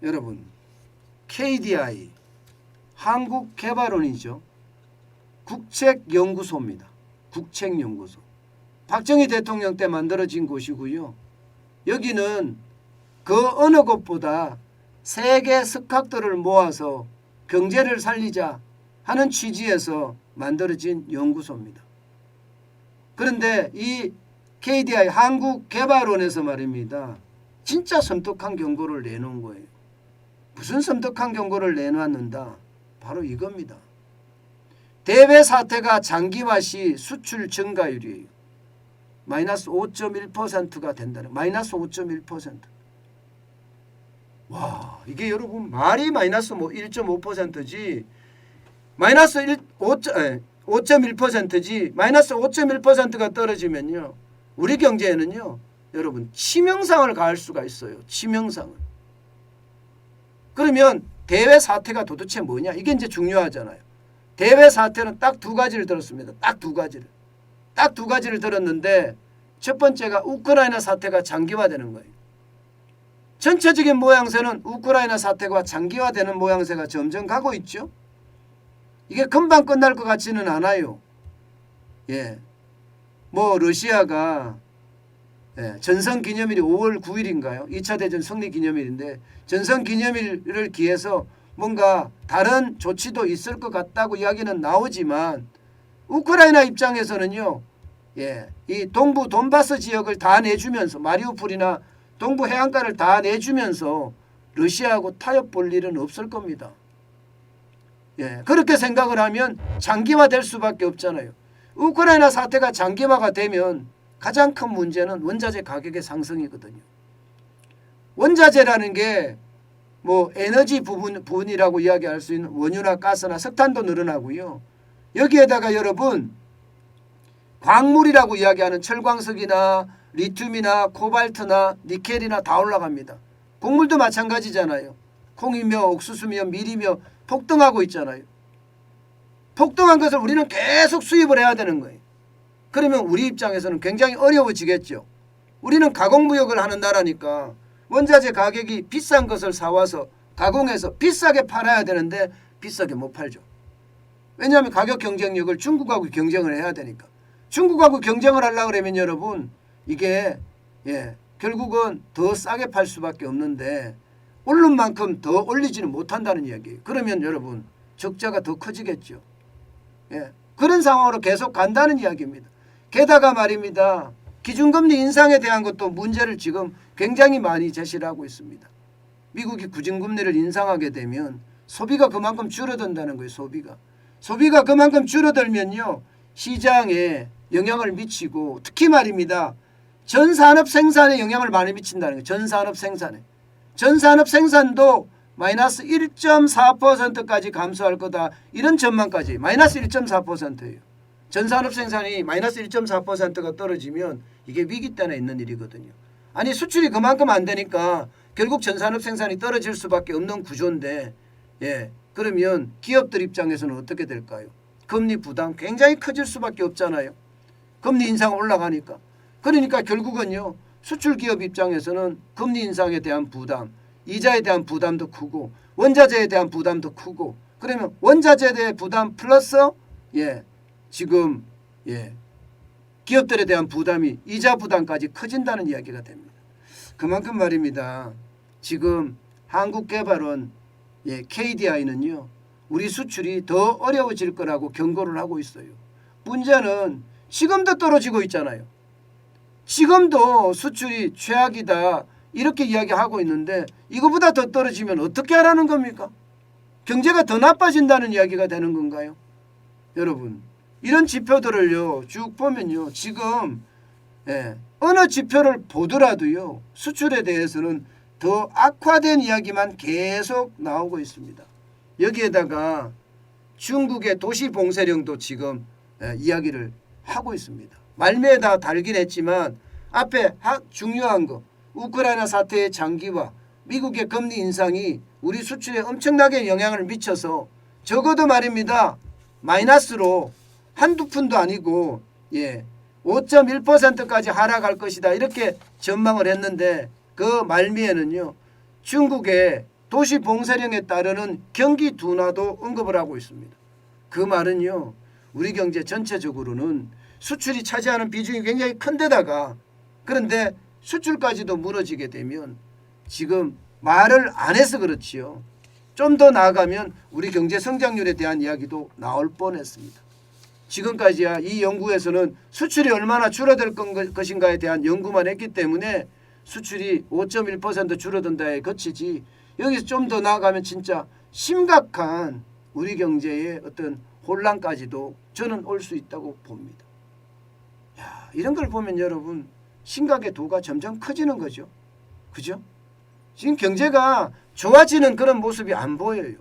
여러분 KDI 한국개발원이죠. 국책연구소입니다. 국책연구소. 박정희 대통령 때 만들어진 곳이고요. 여기는 그 어느 곳보다 세계 석학들을 모아서 경제를 살리자 하는 취지에서 만들어진 연구소입니다. 그런데 이 KDI 한국개발원에서 말입니다. 진짜 섬뜩한 경고를 내놓은 거예요. 무슨 섬뜩한 경고를 내놨는가? 바로 이겁니다. 대외 사태가 장기화 시 수출 증가율이에요. 마이너스 5.1%가 된다는 마이너스 5.1%. 와, 이게 여러분 말이 마이너스 1.5%지 마이너스 5.1%지 마이너스 5.1%가 떨어지면요. 우리 경제에는요. 여러분 치명상을 가할 수가 있어요. 치명상을. 그러면 대외 사태가 도대체 뭐냐? 이게 이제 중요하잖아요. 대외 사태는 딱 두 가지를 들었습니다. 딱 두 가지를. 딱 두 가지를 들었는데 첫 번째가 우크라이나 사태가 장기화되는 거예요. 전체적인 모양새는 우크라이나 사태가 장기화되는 모양새가 점점 가고 있죠. 이게 금방 끝날 것 같지는 않아요. 예. 뭐 러시아가 전성기념일이 5월 9일인가요? 2차 대전 승리 기념일인데 전성기념일을 기해서 뭔가 다른 조치도 있을 것 같다고 이야기는 나오지만 우크라이나 입장에서는요. 예, 이 동부 돈바스 지역을 다 내주면서 마리우폴이나 동부 해안가를 다 내주면서 러시아하고 타협 볼 일은 없을 겁니다. 예, 그렇게 생각을 하면 장기화될 수밖에 없잖아요. 우크라이나 사태가 장기화가 되면 가장 큰 문제는 원자재 가격의 상승이거든요. 원자재라는 게 뭐 에너지 부분이라고 이야기할 수 있는 원유나 가스나 석탄도 늘어나고요. 여기에다가 여러분 광물이라고 이야기하는 철광석이나 리튬이나 코발트나 니켈이나 다 올라갑니다. 곡물도 마찬가지잖아요. 콩이며 옥수수며 밀이며 폭등하고 있잖아요. 폭등한 것을 우리는 계속 수입을 해야 되는 거예요. 그러면 우리 입장에서는 굉장히 어려워지겠죠. 우리는 가공무역을 하는 나라니까 원자재 가격이 비싼 것을 사와서 가공해서 비싸게 팔아야 되는데 비싸게 못 팔죠. 왜냐하면 가격 경쟁력을 중국하고 경쟁을 해야 되니까. 중국하고 경쟁을 하려고 그러면 여러분 이게 결국은 더 싸게 팔 수밖에 없는데 오른 만큼 더 올리지는 못한다는 이야기예요. 그러면 여러분 적자가 더 커지겠죠. 그런 상황으로 계속 간다는 이야기입니다. 게다가 말입니다. 기준금리 인상에 대한 것도 문제를 지금 굉장히 많이 제시를 하고 있습니다. 미국이 기준금리를 인상하게 되면 소비가 그만큼 줄어든다는 거예요. 소비가 그만큼 줄어들면요. 시장에 영향을 미치고 특히 말입니다. 전산업 생산에 영향을 많이 미친다는 거예요. 전산업 생산도 마이너스 1.4%까지 감소할 거다. 이런 전망까지 마이너스 1.4%예요. 전산업 생산이 마이너스 1.4%가 떨어지면 이게 위기 때나 있는 일이거든요. 아니 수출이 그만큼 안 되니까 결국 전산업 생산이 떨어질 수밖에 없는 구조인데 그러면 기업들 입장에서는 어떻게 될까요? 금리 부담 굉장히 커질 수밖에 없잖아요. 금리 인상 올라가니까. 그러니까 결국은요. 수출 기업 입장에서는 금리 인상에 대한 부담, 이자에 대한 부담도 크고 원자재에 대한 부담도 크고 그러면 원자재에 대한 부담 플러스 지금 기업들에 대한 부담이 이자 부담까지 커진다는 이야기가 됩니다. 그만큼 말입니다. 지금 한국개발원 KDI는요. 우리 수출이 더 어려워질 거라고 경고를 하고 있어요. 문제는 지금도 떨어지고 있잖아요. 지금도 수출이 최악이다 이렇게 이야기하고 있는데 이거보다 더 떨어지면 어떻게 하라는 겁니까? 경제가 더 나빠진다는 이야기가 되는 건가요? 여러분 이런 지표들을요 쭉 보면요 지금 어느 지표를 보더라도요 수출에 대해서는 더 악화된 이야기만 계속 나오고 있습니다. 여기에다가 중국의 도시 봉쇄령도 지금 이야기를 하고 있습니다. 말미에 다 달긴 했지만 앞에 중요한 거 우크라이나 사태의 장기화 미국의 금리 인상이 우리 수출에 엄청나게 영향을 미쳐서 적어도 말입니다. 마이너스로 한두 푼도 아니고 5.1%까지 하락할 것이다 이렇게 전망을 했는데 그 말미에는요 중국의 도시 봉쇄령에 따르는 경기 둔화도 언급을 하고 있습니다. 그 말은요, 우리 경제 전체적으로는 수출이 차지하는 비중이 굉장히 큰 데다가 그런데 수출까지도 무너지게 되면 지금 말을 안 해서 그렇지요. 좀 더 나아가면 우리 경제 성장률에 대한 이야기도 나올 뻔했습니다. 지금까지야 이 연구에서는 수출이 얼마나 줄어들 것인가에 대한 연구만 했기 때문에 수출이 5.1% 줄어든다에 그치지 여기서 좀 더 나아가면 진짜 심각한 우리 경제의 어떤 혼란까지도 저는 올 수 있다고 봅니다. 야, 이런 걸 보면 여러분 심각의 도가 점점 커지는 거죠. 그죠? 지금 경제가 좋아지는 그런 모습이 안 보여요.